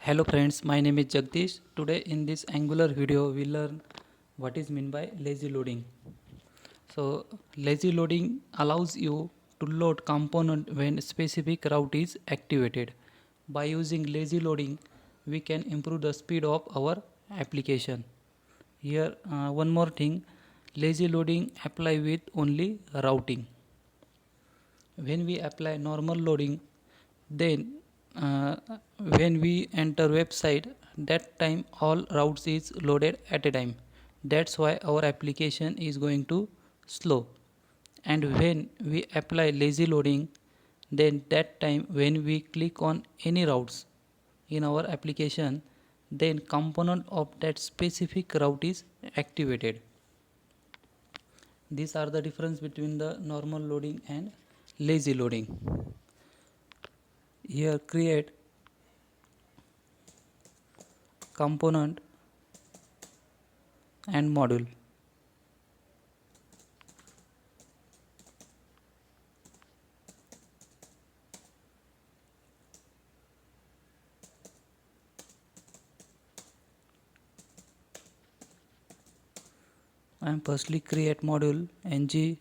Hello friends, my name is Jagdish. Today in this Angular video we learn what is meant by lazy loading. So lazy loading allows you to load component when specific route is activated. By using lazy loading we can improve the speed of our application. Here one more thing, lazy loading apply with only routing. When we apply normal loading, then when we enter website, that time all routes is loaded at a time. That's why our application is going to slow. And when we apply lazy loading, then that time when we click on any routes in our application, then component of that specific route is activated. These are the difference between the normal loading and lazy loading. Here create component and module. And firstly create module ng g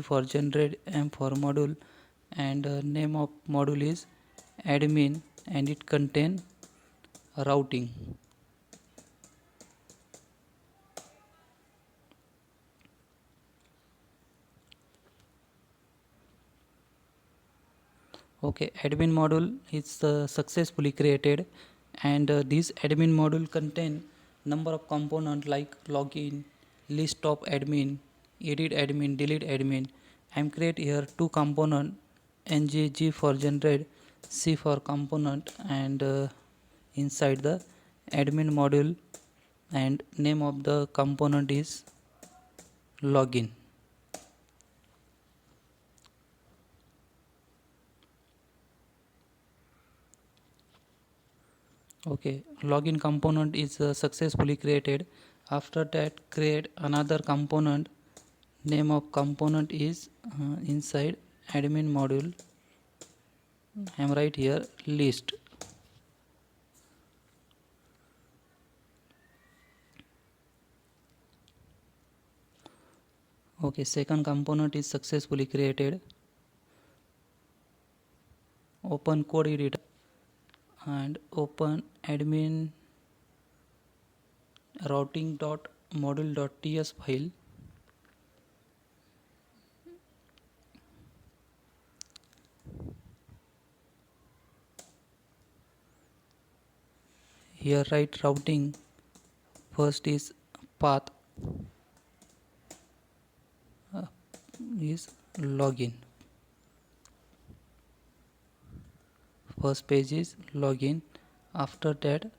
for generate m for module, and name of module is admin and it contain routing. Okay, admin module is successfully created, and this admin module contain number of component like login, list of admin, edit admin, delete admin. I am create here two component, ng for generate, c for component, and inside the admin module, and name of the component is login. Okay, login component is successfully created. After that create another component, name of component is inside admin module. I am right here list. Okay, second component is successfully created. Open code editor and open admin routing.module.ts file. Here write routing. First is path is login. First page is login. After that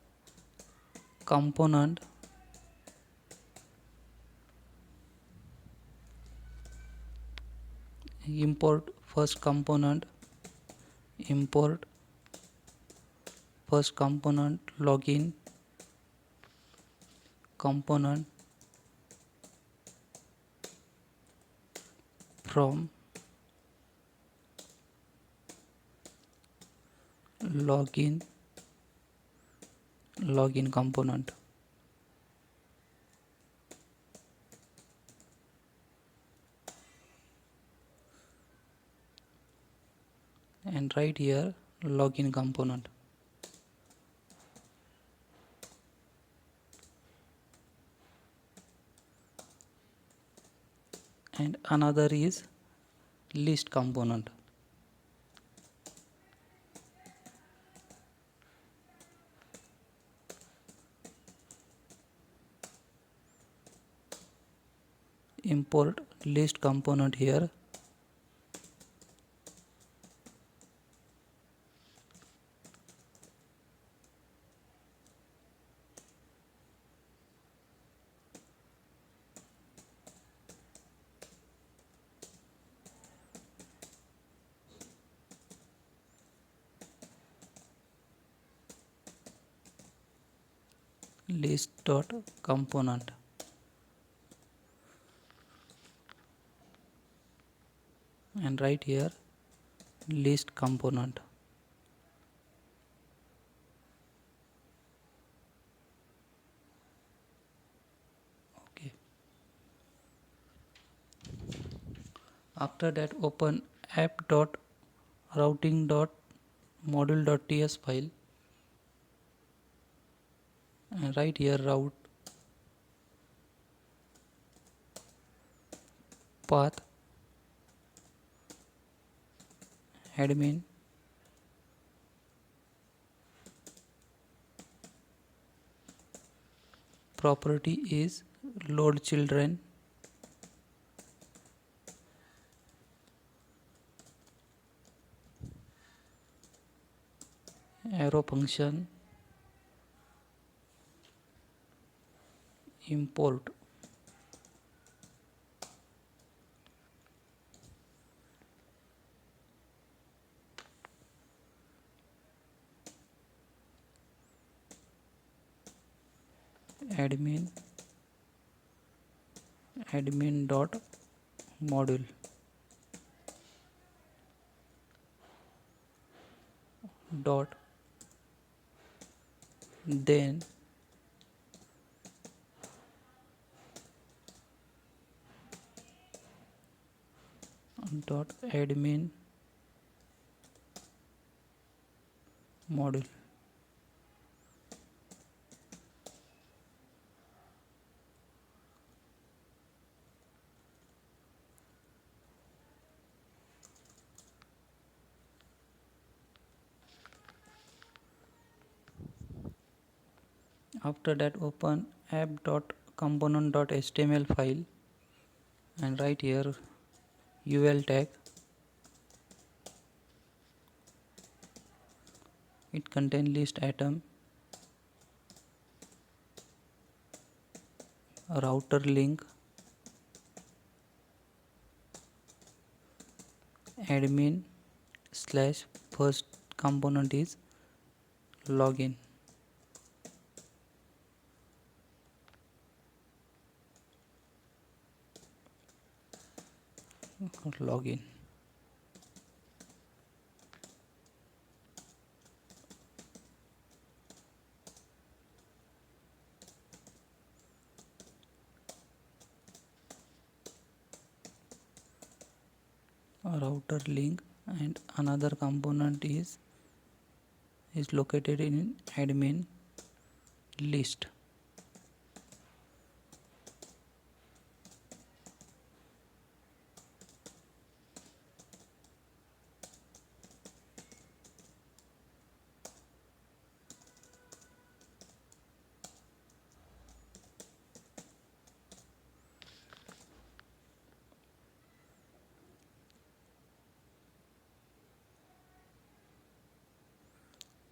component import first component, import first component login component from login component, and right here login component. And another is list component. Import list component here. List dot component, and right here list component. After that, open app.routing.module.ts file and write here route path admin property is load children arrow function import admin dot module dot then dot admin module. After that, open app.component.html file and write here ul tag. It contains list atom, a router link, admin slash first component is login. Login. A router link and another component is located in admin list.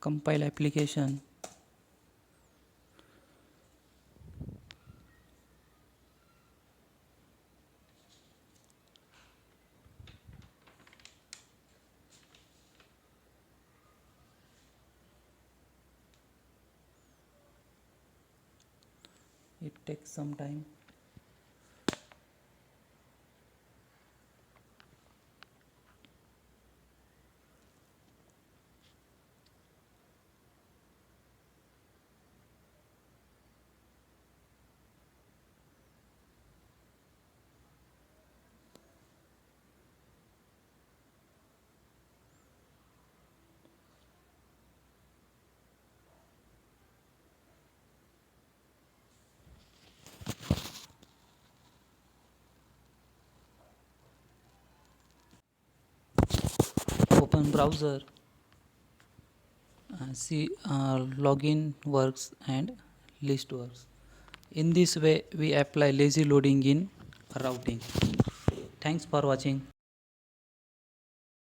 Compile application. It takes some time. Open browser, see login works and list works. In this way we apply lazy loading in routing. Thanks for watching.